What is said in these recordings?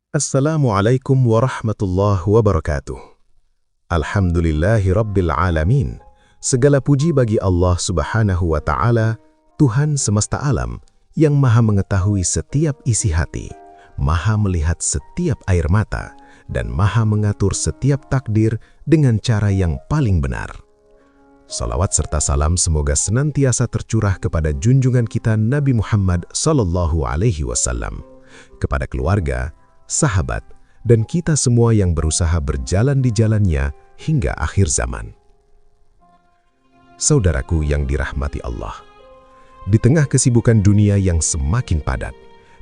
Assalamualaikum warahmatullahi wabarakatuh. Alhamdulillahi rabbil alamin. Segala puji bagi Allah subhanahu wa ta'ala, Tuhan semesta alam, yang maha mengetahui setiap isi hati, maha melihat setiap air mata, dan maha mengatur setiap takdir dengan cara yang paling benar. Salawat serta salam semoga senantiasa tercurah kepada junjungan kita Nabi Muhammad SAW, kepada keluarga, sahabat, dan kita semua yang berusaha berjalan di jalannya hingga akhir zaman. Saudaraku yang dirahmati Allah, di tengah kesibukan dunia yang semakin padat,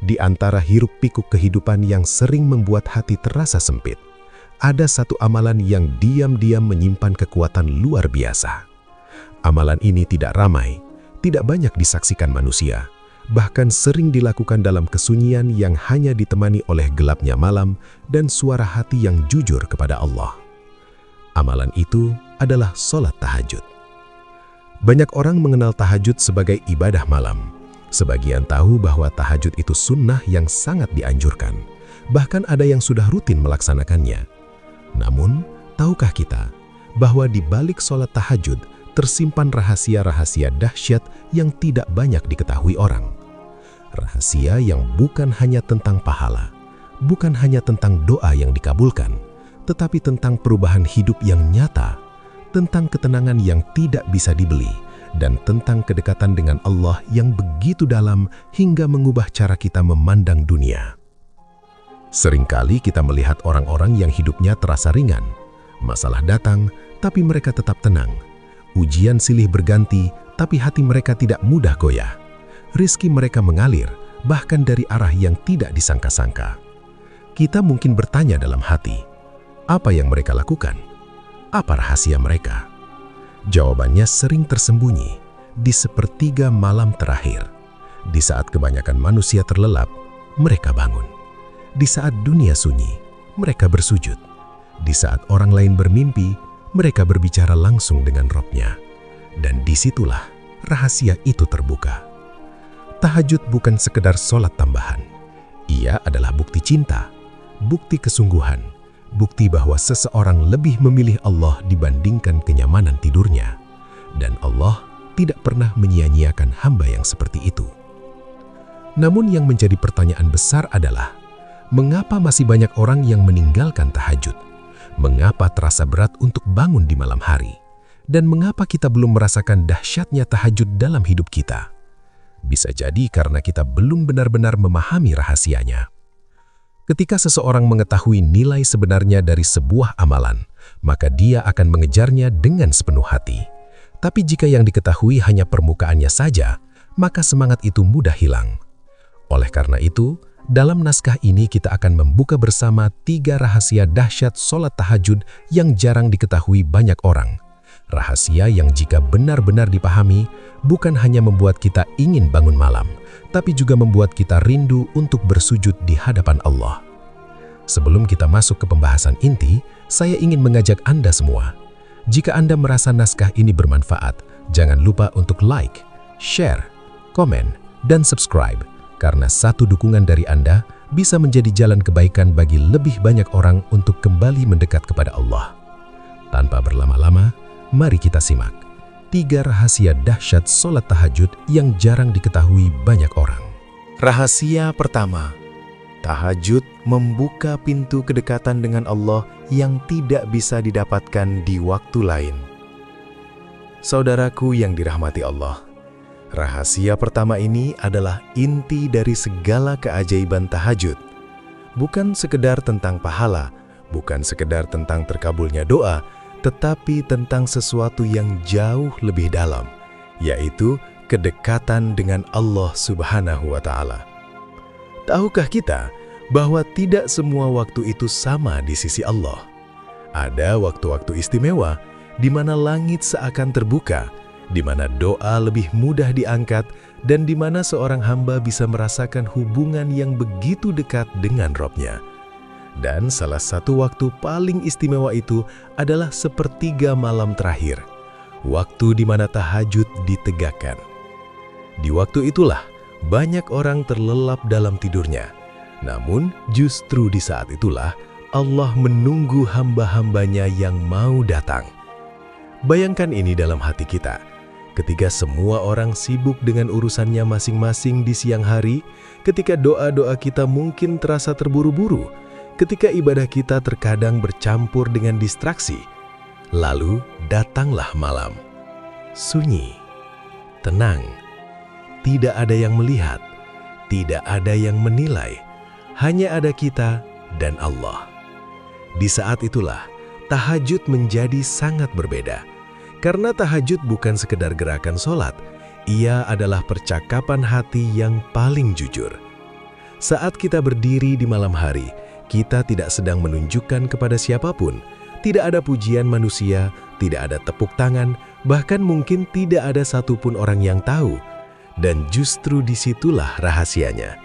di antara hiruk-pikuk kehidupan yang sering membuat hati terasa sempit, ada satu amalan yang diam-diam menyimpan kekuatan luar biasa. Amalan ini tidak ramai, tidak banyak disaksikan manusia, bahkan sering dilakukan dalam kesunyian yang hanya ditemani oleh gelapnya malam dan suara hati yang jujur kepada Allah. Amalan itu adalah sholat tahajud. Banyak orang mengenal tahajud sebagai ibadah malam. Sebagian tahu bahwa tahajud itu sunnah yang sangat dianjurkan. Bahkan ada yang sudah rutin melaksanakannya. Namun, tahukah kita bahwa di balik sholat tahajud tersimpan rahasia-rahasia dahsyat yang tidak banyak diketahui orang. Rahasia yang bukan hanya tentang pahala, bukan hanya tentang doa yang dikabulkan, tetapi tentang perubahan hidup yang nyata, tentang ketenangan yang tidak bisa dibeli, dan tentang kedekatan dengan Allah yang begitu dalam hingga mengubah cara kita memandang dunia. Seringkali kita melihat orang-orang yang hidupnya terasa ringan. Masalah datang, tapi mereka tetap tenang. Ujian silih berganti, tapi hati mereka tidak mudah goyah. Rizki mereka mengalir, bahkan dari arah yang tidak disangka-sangka. Kita mungkin bertanya dalam hati, apa yang mereka lakukan? Apa rahasia mereka? Jawabannya sering tersembunyi di sepertiga malam terakhir. Di saat kebanyakan manusia terlelap, mereka bangun. Di saat dunia sunyi, mereka bersujud. Di saat orang lain bermimpi, mereka berbicara langsung dengan Robnya. Dan disitulah rahasia itu terbuka. Tahajud bukan sekedar sholat tambahan. Ia adalah bukti cinta, bukti kesungguhan, bukti bahwa seseorang lebih memilih Allah dibandingkan kenyamanan tidurnya. Dan Allah tidak pernah menyia-nyiakan hamba yang seperti itu. Namun yang menjadi pertanyaan besar adalah, mengapa masih banyak orang yang meninggalkan tahajud? Mengapa terasa berat untuk bangun di malam hari? Dan mengapa kita belum merasakan dahsyatnya tahajud dalam hidup kita? Bisa jadi karena kita belum benar-benar memahami rahasianya. Ketika seseorang mengetahui nilai sebenarnya dari sebuah amalan, maka dia akan mengejarnya dengan sepenuh hati. Tapi jika yang diketahui hanya permukaannya saja, maka semangat itu mudah hilang. Oleh karena itu, dalam naskah ini kita akan membuka bersama 3 rahasia dahsyat sholat tahajud yang jarang diketahui banyak orang. Rahasia yang jika benar-benar dipahami, bukan hanya membuat kita ingin bangun malam, tapi juga membuat kita rindu untuk bersujud di hadapan Allah. Sebelum kita masuk ke pembahasan inti, saya ingin mengajak Anda semua. Jika Anda merasa naskah ini bermanfaat, jangan lupa untuk like, share, komen, dan subscribe. Karena satu dukungan dari Anda bisa menjadi jalan kebaikan bagi lebih banyak orang untuk kembali mendekat kepada Allah. Tanpa berlama-lama, mari kita simak 3 rahasia dahsyat sholat tahajud yang jarang diketahui banyak orang. Rahasia pertama, tahajud membuka pintu kedekatan dengan Allah yang tidak bisa didapatkan di waktu lain. Saudaraku yang dirahmati Allah, rahasia pertama ini adalah inti dari segala keajaiban tahajud. Bukan sekedar tentang pahala, bukan sekedar tentang terkabulnya doa, tetapi tentang sesuatu yang jauh lebih dalam, yaitu kedekatan dengan Allah Subhanahu wa Ta'ala. Tahukah kita bahwa tidak semua waktu itu sama di sisi Allah? Ada waktu-waktu istimewa di mana langit seakan terbuka, di mana doa lebih mudah diangkat, dan di mana seorang hamba bisa merasakan hubungan yang begitu dekat dengan Robnya. Dan salah satu waktu paling istimewa itu adalah sepertiga malam terakhir, waktu di mana tahajud ditegakkan. Di waktu itulah banyak orang terlelap dalam tidurnya. Namun, justru di saat itulah Allah menunggu hamba-hambanya yang mau datang. Bayangkan ini dalam hati kita. Ketika semua orang sibuk dengan urusannya masing-masing di siang hari, ketika doa-doa kita mungkin terasa terburu-buru, ketika ibadah kita terkadang bercampur dengan distraksi, lalu datanglah malam. Sunyi, tenang, tidak ada yang melihat, tidak ada yang menilai, hanya ada kita dan Allah. Di saat itulah, tahajud menjadi sangat berbeda. Karena tahajud bukan sekedar gerakan sholat, ia adalah percakapan hati yang paling jujur. Saat kita berdiri di malam hari, kita tidak sedang menunjukkan kepada siapapun, tidak ada pujian manusia, tidak ada tepuk tangan, bahkan mungkin tidak ada satupun orang yang tahu. Dan justru disitulah rahasianya.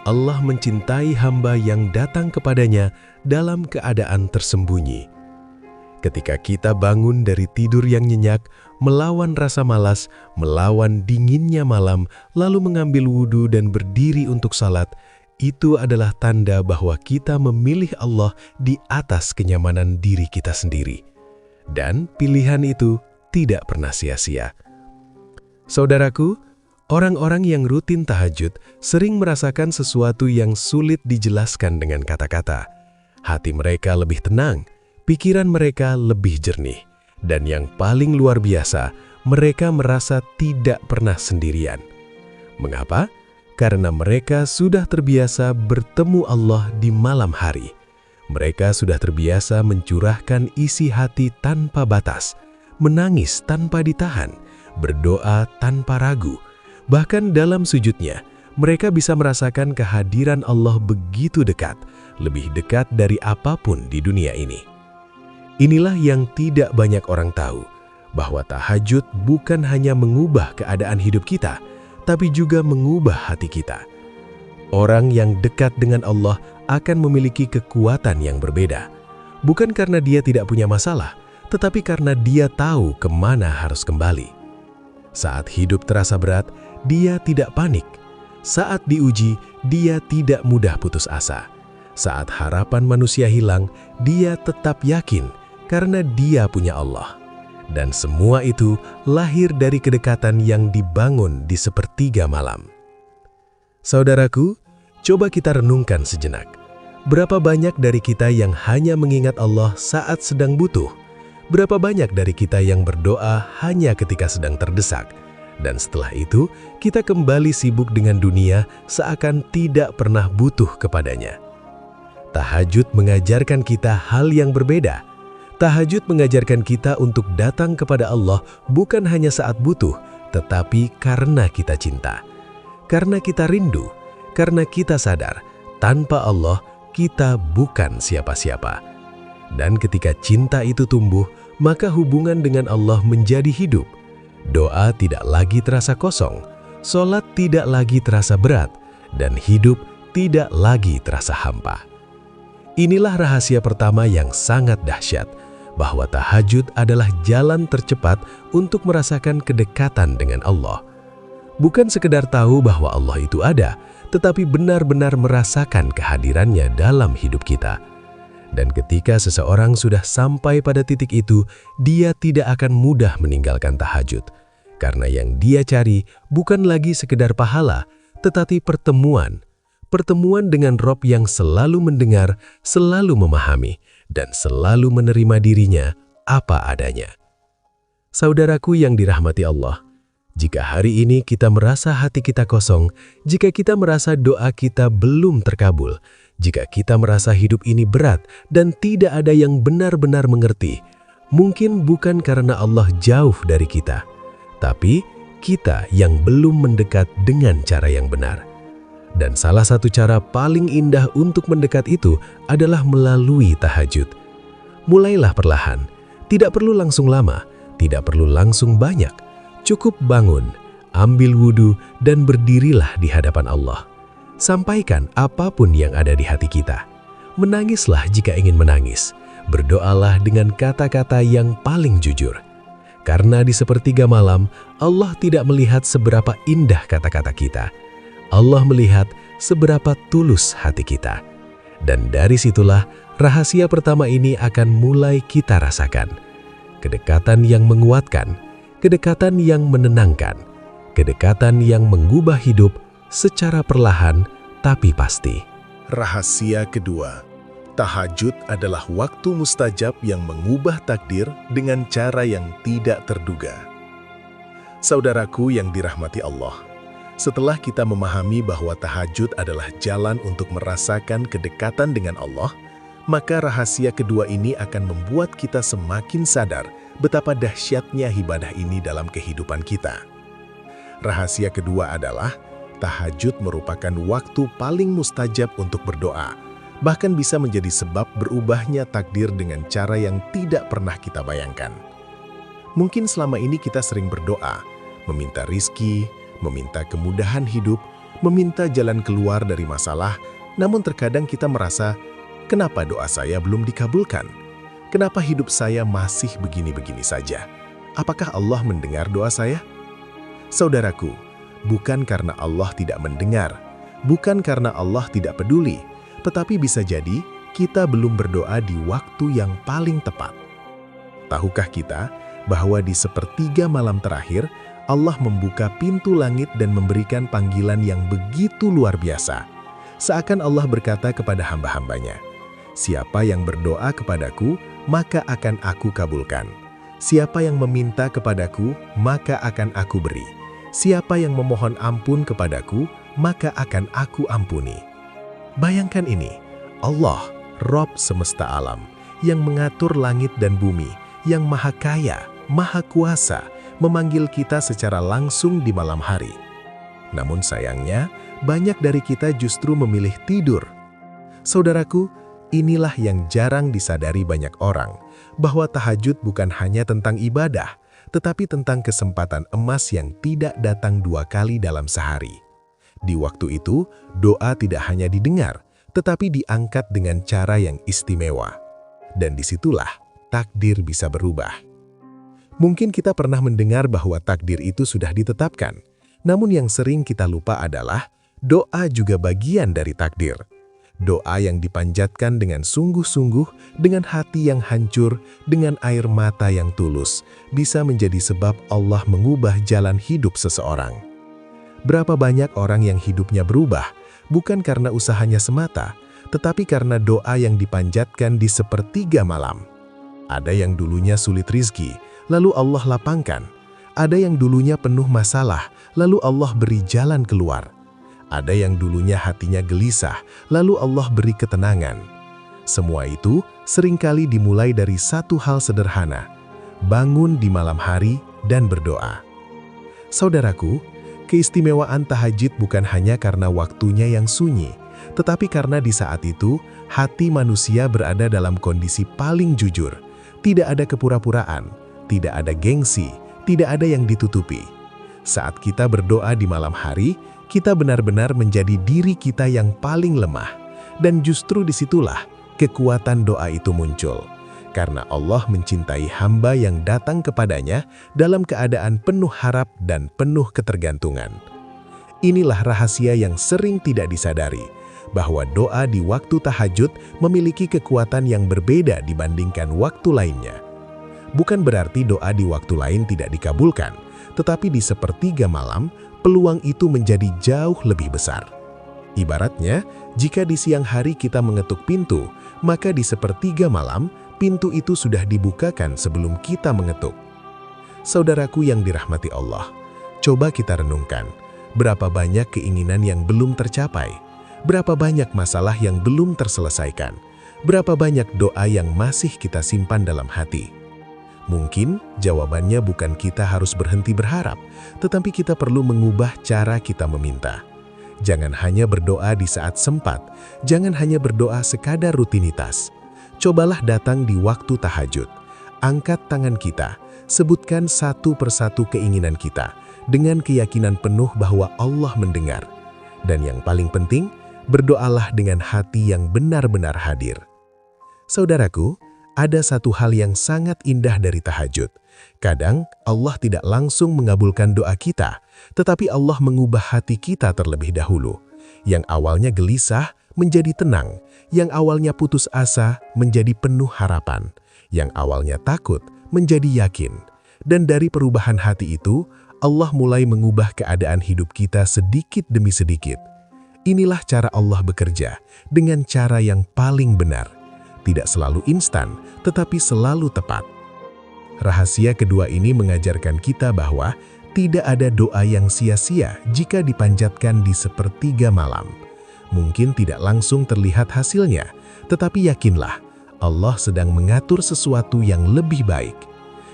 Allah mencintai hamba yang datang kepadanya dalam keadaan tersembunyi. Ketika kita bangun dari tidur yang nyenyak, melawan rasa malas, melawan dinginnya malam, lalu mengambil wudhu dan berdiri untuk salat, itu adalah tanda bahwa kita memilih Allah di atas kenyamanan diri kita sendiri. Dan pilihan itu tidak pernah sia-sia. Saudaraku, orang-orang yang rutin tahajud sering merasakan sesuatu yang sulit dijelaskan dengan kata-kata. Hati mereka lebih tenang, pikiran mereka lebih jernih, dan yang paling luar biasa, mereka merasa tidak pernah sendirian. Mengapa? Karena mereka sudah terbiasa bertemu Allah di malam hari. Mereka sudah terbiasa mencurahkan isi hati tanpa batas, menangis tanpa ditahan, berdoa tanpa ragu. Bahkan dalam sujudnya, mereka bisa merasakan kehadiran Allah begitu dekat, lebih dekat dari apapun di dunia ini. Inilah yang tidak banyak orang tahu, bahwa tahajud bukan hanya mengubah keadaan hidup kita, tapi juga mengubah hati kita. Orang yang dekat dengan Allah akan memiliki kekuatan yang berbeda. Bukan karena dia tidak punya masalah, tetapi karena dia tahu kemana harus kembali. Saat hidup terasa berat, dia tidak panik. Saat diuji, dia tidak mudah putus asa. Saat harapan manusia hilang, dia tetap yakin karena dia punya Allah. Dan semua itu lahir dari kedekatan yang dibangun di sepertiga malam. Saudaraku, coba kita renungkan sejenak. Berapa banyak dari kita yang hanya mengingat Allah saat sedang butuh? Berapa banyak dari kita yang berdoa hanya ketika sedang terdesak? Dan setelah itu, kita kembali sibuk dengan dunia seakan tidak pernah butuh kepadanya. Tahajud mengajarkan kita hal yang berbeda. Tahajud mengajarkan kita untuk datang kepada Allah bukan hanya saat butuh, tetapi karena kita cinta. Karena kita rindu, karena kita sadar, tanpa Allah kita bukan siapa-siapa. Dan ketika cinta itu tumbuh, maka hubungan dengan Allah menjadi hidup. Doa tidak lagi terasa kosong, sholat tidak lagi terasa berat, dan hidup tidak lagi terasa hampa. Inilah rahasia pertama yang sangat dahsyat, bahwa tahajud adalah jalan tercepat untuk merasakan kedekatan dengan Allah. Bukan sekedar tahu bahwa Allah itu ada, tetapi benar-benar merasakan kehadirannya dalam hidup kita. Dan ketika seseorang sudah sampai pada titik itu, dia tidak akan mudah meninggalkan tahajud. Karena yang dia cari bukan lagi sekedar pahala, tetapi pertemuan. Pertemuan dengan Rob yang selalu mendengar, selalu memahami, dan selalu menerima dirinya apa adanya. Saudaraku yang dirahmati Allah, jika hari ini kita merasa hati kita kosong, jika kita merasa doa kita belum terkabul, jika kita merasa hidup ini berat dan tidak ada yang benar-benar mengerti, mungkin bukan karena Allah jauh dari kita, tapi kita yang belum mendekat dengan cara yang benar. Dan salah satu cara paling indah untuk mendekat itu adalah melalui tahajud. Mulailah perlahan, tidak perlu langsung lama, tidak perlu langsung banyak. Cukup bangun, ambil wudhu, dan berdirilah di hadapan Allah. Sampaikan apapun yang ada di hati kita. Menangislah jika ingin menangis. Berdoalah dengan kata-kata yang paling jujur. Karena di sepertiga malam, Allah tidak melihat seberapa indah kata-kata kita. Allah melihat seberapa tulus hati kita. Dan dari situlah rahasia pertama ini akan mulai kita rasakan. Kedekatan yang menguatkan, kedekatan yang menenangkan, kedekatan yang mengubah hidup secara perlahan tapi pasti. Rahasia kedua, tahajud adalah waktu mustajab yang mengubah takdir dengan cara yang tidak terduga. Saudaraku yang dirahmati Allah, setelah kita memahami bahwa tahajud adalah jalan untuk merasakan kedekatan dengan Allah, maka rahasia kedua ini akan membuat kita semakin sadar betapa dahsyatnya ibadah ini dalam kehidupan kita. Rahasia kedua adalah tahajud merupakan waktu paling mustajab untuk berdoa, bahkan bisa menjadi sebab berubahnya takdir dengan cara yang tidak pernah kita bayangkan. Mungkin selama ini kita sering berdoa, meminta rizki, meminta kemudahan hidup, meminta jalan keluar dari masalah, namun terkadang kita merasa, kenapa doa saya belum dikabulkan? Kenapa hidup saya masih begini-begini saja? Apakah Allah mendengar doa saya? Saudaraku, bukan karena Allah tidak mendengar, bukan karena Allah tidak peduli, tetapi bisa jadi kita belum berdoa di waktu yang paling tepat. Tahukah kita bahwa di sepertiga malam terakhir, Allah membuka pintu langit dan memberikan panggilan yang begitu luar biasa. Seakan Allah berkata kepada hamba-hambanya, "Siapa yang berdoa kepadaku, maka akan aku kabulkan. Siapa yang meminta kepadaku, maka akan aku beri. Siapa yang memohon ampun kepadaku, maka akan aku ampuni." Bayangkan ini, Allah, Rob semesta alam, yang mengatur langit dan bumi, yang maha kaya, maha kuasa, memanggil kita secara langsung di malam hari. Namun sayangnya, banyak dari kita justru memilih tidur. Saudaraku, inilah yang jarang disadari banyak orang, bahwa tahajud bukan hanya tentang ibadah, tetapi tentang kesempatan emas yang tidak datang 2 kali dalam sehari. Di waktu itu, doa tidak hanya didengar, tetapi diangkat dengan cara yang istimewa. Dan disitulah takdir bisa berubah. Mungkin kita pernah mendengar bahwa takdir itu sudah ditetapkan, namun yang sering kita lupa adalah doa juga bagian dari takdir. Doa yang dipanjatkan dengan sungguh-sungguh, dengan hati yang hancur, dengan air mata yang tulus, bisa menjadi sebab Allah mengubah jalan hidup seseorang. Berapa banyak orang yang hidupnya berubah, bukan karena usahanya semata, tetapi karena doa yang dipanjatkan di sepertiga malam. Ada yang dulunya sulit rizki, lalu Allah lapangkan. Ada yang dulunya penuh masalah, lalu Allah beri jalan keluar. Ada yang dulunya hatinya gelisah, lalu Allah beri ketenangan. Semua itu seringkali dimulai dari satu hal sederhana, bangun di malam hari dan berdoa. Saudaraku, keistimewaan tahajud bukan hanya karena waktunya yang sunyi, tetapi karena di saat itu, hati manusia berada dalam kondisi paling jujur. Tidak ada kepura-puraan, tidak ada gengsi, tidak ada yang ditutupi. Saat kita berdoa di malam hari, kita benar-benar menjadi diri kita yang paling lemah. Dan justru disitulah kekuatan doa itu muncul. Karena Allah mencintai hamba yang datang kepadanya dalam keadaan penuh harap dan penuh ketergantungan. Inilah rahasia yang sering tidak disadari, bahwa doa di waktu tahajud memiliki kekuatan yang berbeda dibandingkan waktu lainnya. Bukan berarti doa di waktu lain tidak dikabulkan, tetapi di sepertiga malam, peluang itu menjadi jauh lebih besar. Ibaratnya, jika di siang hari kita mengetuk pintu, maka di sepertiga malam, pintu itu sudah dibukakan sebelum kita mengetuk. Saudaraku yang dirahmati Allah, coba kita renungkan, berapa banyak keinginan yang belum tercapai, berapa banyak masalah yang belum terselesaikan, berapa banyak doa yang masih kita simpan dalam hati. Mungkin jawabannya bukan kita harus berhenti berharap, tetapi kita perlu mengubah cara kita meminta. Jangan hanya berdoa di saat sempat, jangan hanya berdoa sekadar rutinitas. Cobalah datang di waktu tahajud. Angkat tangan kita, sebutkan satu persatu keinginan kita, dengan keyakinan penuh bahwa Allah mendengar. Dan yang paling penting, berdoalah dengan hati yang benar-benar hadir. Saudaraku, ada satu hal yang sangat indah dari tahajud. Kadang Allah tidak langsung mengabulkan doa kita, tetapi Allah mengubah hati kita terlebih dahulu. Yang awalnya gelisah menjadi tenang, yang awalnya putus asa menjadi penuh harapan, yang awalnya takut menjadi yakin. Dan dari perubahan hati itu, Allah mulai mengubah keadaan hidup kita sedikit demi sedikit. Inilah cara Allah bekerja, dengan cara yang paling benar. Tidak selalu instan, tetapi selalu tepat. Rahasia kedua ini mengajarkan kita bahwa tidak ada doa yang sia-sia jika dipanjatkan di sepertiga malam. Mungkin tidak langsung terlihat hasilnya, tetapi yakinlah, Allah sedang mengatur sesuatu yang lebih baik.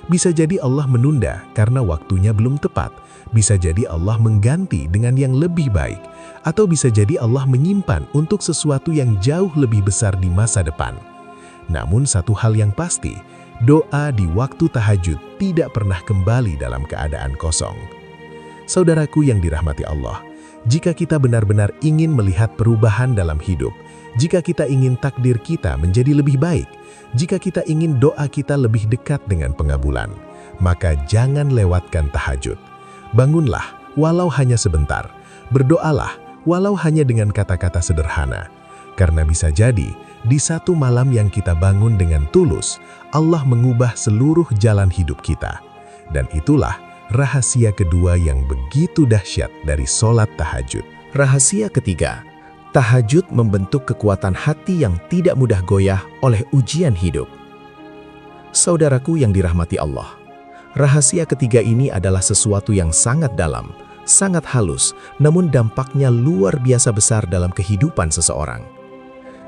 Bisa jadi Allah menunda karena waktunya belum tepat. Bisa jadi Allah mengganti dengan yang lebih baik. Atau bisa jadi Allah menyimpan untuk sesuatu yang jauh lebih besar di masa depan. Namun satu hal yang pasti, doa di waktu tahajud tidak pernah kembali dalam keadaan kosong. Saudaraku yang dirahmati Allah, jika kita benar-benar ingin melihat perubahan dalam hidup, jika kita ingin takdir kita menjadi lebih baik, jika kita ingin doa kita lebih dekat dengan pengabulan, maka jangan lewatkan tahajud. Bangunlah, walau hanya sebentar. Berdoalah, walau hanya dengan kata-kata sederhana. Karena bisa jadi, di satu malam yang kita bangun dengan tulus, Allah mengubah seluruh jalan hidup kita. Dan itulah rahasia kedua yang begitu dahsyat dari sholat tahajud. Rahasia ketiga, tahajud membentuk kekuatan hati yang tidak mudah goyah oleh ujian hidup. Saudaraku yang dirahmati Allah, rahasia ketiga ini adalah sesuatu yang sangat dalam, sangat halus, namun dampaknya luar biasa besar dalam kehidupan seseorang.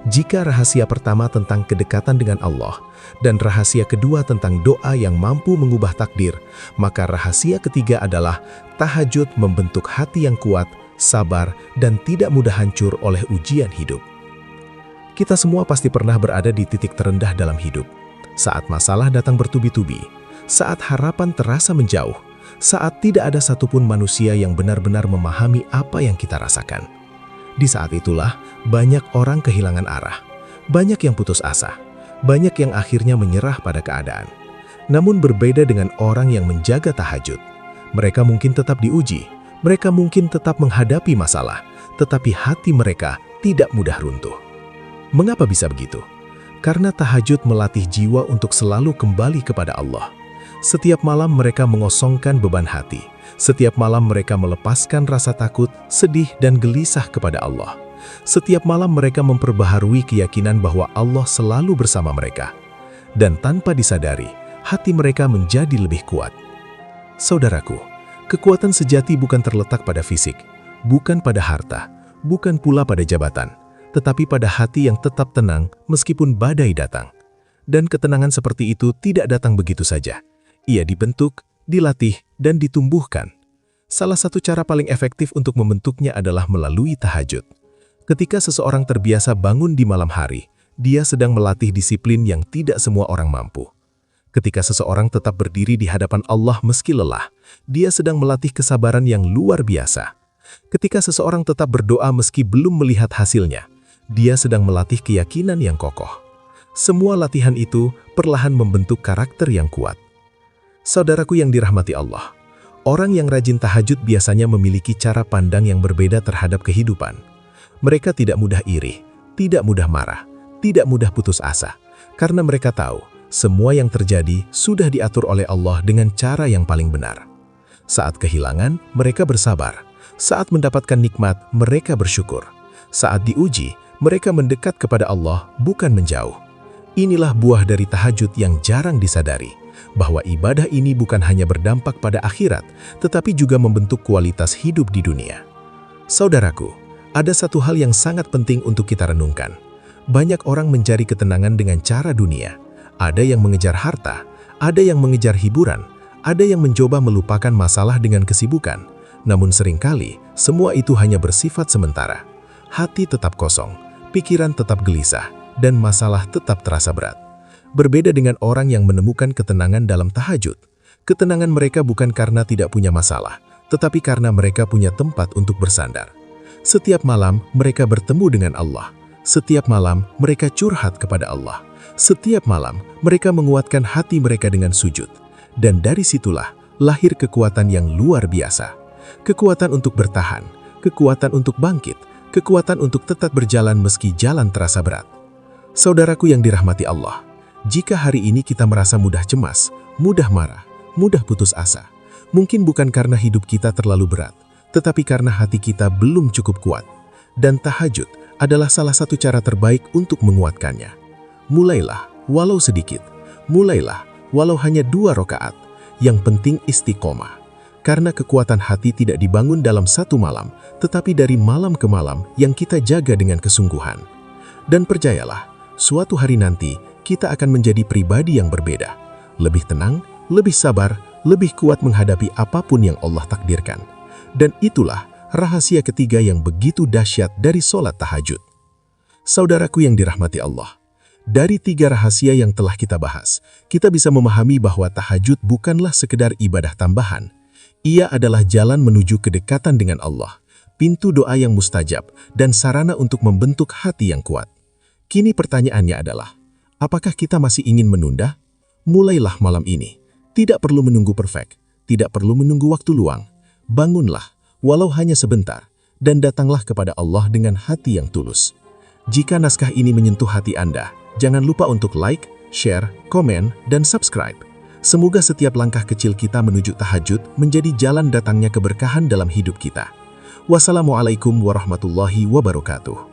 Jika rahasia pertama tentang kedekatan dengan Allah dan rahasia kedua tentang doa yang mampu mengubah takdir, maka rahasia ketiga adalah tahajud membentuk hati yang kuat, sabar, dan tidak mudah hancur oleh ujian hidup. Kita semua pasti pernah berada di titik terendah dalam hidup, saat masalah datang bertubi-tubi, saat harapan terasa menjauh, saat tidak ada satupun manusia yang benar-benar memahami apa yang kita rasakan. Di saat itulah, banyak orang kehilangan arah, banyak yang putus asa, banyak yang akhirnya menyerah pada keadaan. Namun berbeda dengan orang yang menjaga tahajud, mereka mungkin tetap diuji, mereka mungkin tetap menghadapi masalah, tetapi hati mereka tidak mudah runtuh. Mengapa bisa begitu? Karena tahajud melatih jiwa untuk selalu kembali kepada Allah. Setiap malam mereka mengosongkan beban hati. Setiap malam mereka melepaskan rasa takut, sedih, dan gelisah kepada Allah. Setiap malam mereka memperbaharui keyakinan bahwa Allah selalu bersama mereka. Dan tanpa disadari, hati mereka menjadi lebih kuat. Saudaraku, kekuatan sejati bukan terletak pada fisik, bukan pada harta, bukan pula pada jabatan, tetapi pada hati yang tetap tenang meskipun badai datang. Dan ketenangan seperti itu tidak datang begitu saja. Ia dibentuk, dilatih, dan ditumbuhkan. Salah satu cara paling efektif untuk membentuknya adalah melalui tahajud. Ketika seseorang terbiasa bangun di malam hari, dia sedang melatih disiplin yang tidak semua orang mampu. Ketika seseorang tetap berdiri di hadapan Allah meski lelah, dia sedang melatih kesabaran yang luar biasa. Ketika seseorang tetap berdoa meski belum melihat hasilnya, dia sedang melatih keyakinan yang kokoh. Semua latihan itu perlahan membentuk karakter yang kuat. Saudaraku yang dirahmati Allah, orang yang rajin tahajud biasanya memiliki cara pandang yang berbeda terhadap kehidupan. Mereka tidak mudah iri, tidak mudah marah, tidak mudah putus asa, karena mereka tahu semua yang terjadi sudah diatur oleh Allah dengan cara yang paling benar. Saat kehilangan, mereka bersabar. Saat mendapatkan nikmat, mereka bersyukur. Saat diuji, mereka mendekat kepada Allah, bukan menjauh. Inilah buah dari tahajud yang jarang disadari, bahwa ibadah ini bukan hanya berdampak pada akhirat, tetapi juga membentuk kualitas hidup di dunia. Saudaraku, ada satu hal yang sangat penting untuk kita renungkan. Banyak orang mencari ketenangan dengan cara dunia. Ada yang mengejar harta, ada yang mengejar hiburan, ada yang mencoba melupakan masalah dengan kesibukan. Namun seringkali, semua itu hanya bersifat sementara. Hati tetap kosong, pikiran tetap gelisah, dan masalah tetap terasa berat. Berbeda dengan orang yang menemukan ketenangan dalam tahajud. Ketenangan mereka bukan karena tidak punya masalah, tetapi karena mereka punya tempat untuk bersandar. Setiap malam mereka bertemu dengan Allah. Setiap malam mereka curhat kepada Allah. Setiap malam mereka menguatkan hati mereka dengan sujud. Dan dari situlah lahir kekuatan yang luar biasa. Kekuatan untuk bertahan, kekuatan untuk bangkit, kekuatan untuk tetap berjalan meski jalan terasa berat. Saudaraku yang dirahmati Allah, jika hari ini kita merasa mudah cemas, mudah marah, mudah putus asa, mungkin bukan karena hidup kita terlalu berat, tetapi karena hati kita belum cukup kuat. Dan tahajud adalah salah satu cara terbaik untuk menguatkannya. Mulailah, walau sedikit. Mulailah, walau hanya 2 rakaat. Yang penting istiqomah. Karena kekuatan hati tidak dibangun dalam satu malam, tetapi dari malam ke malam yang kita jaga dengan kesungguhan. Dan percayalah, suatu hari nanti kita akan menjadi pribadi yang berbeda. Lebih tenang, lebih sabar, lebih kuat menghadapi apapun yang Allah takdirkan. Dan itulah rahasia ketiga yang begitu dahsyat dari sholat tahajud. Saudaraku yang dirahmati Allah, dari 3 rahasia yang telah kita bahas, kita bisa memahami bahwa tahajud bukanlah sekedar ibadah tambahan. Ia adalah jalan menuju kedekatan dengan Allah, pintu doa yang mustajab, dan sarana untuk membentuk hati yang kuat. Kini pertanyaannya adalah, apakah kita masih ingin menunda? Mulailah malam ini. Tidak perlu menunggu perfect, tidak perlu menunggu waktu luang. Bangunlah, walau hanya sebentar, dan datanglah kepada Allah dengan hati yang tulus. Jika naskah ini menyentuh hati Anda, jangan lupa untuk like, share, komen, dan subscribe. Semoga setiap langkah kecil kita menuju tahajud menjadi jalan datangnya keberkahan dalam hidup kita. Wassalamualaikum warahmatullahi wabarakatuh.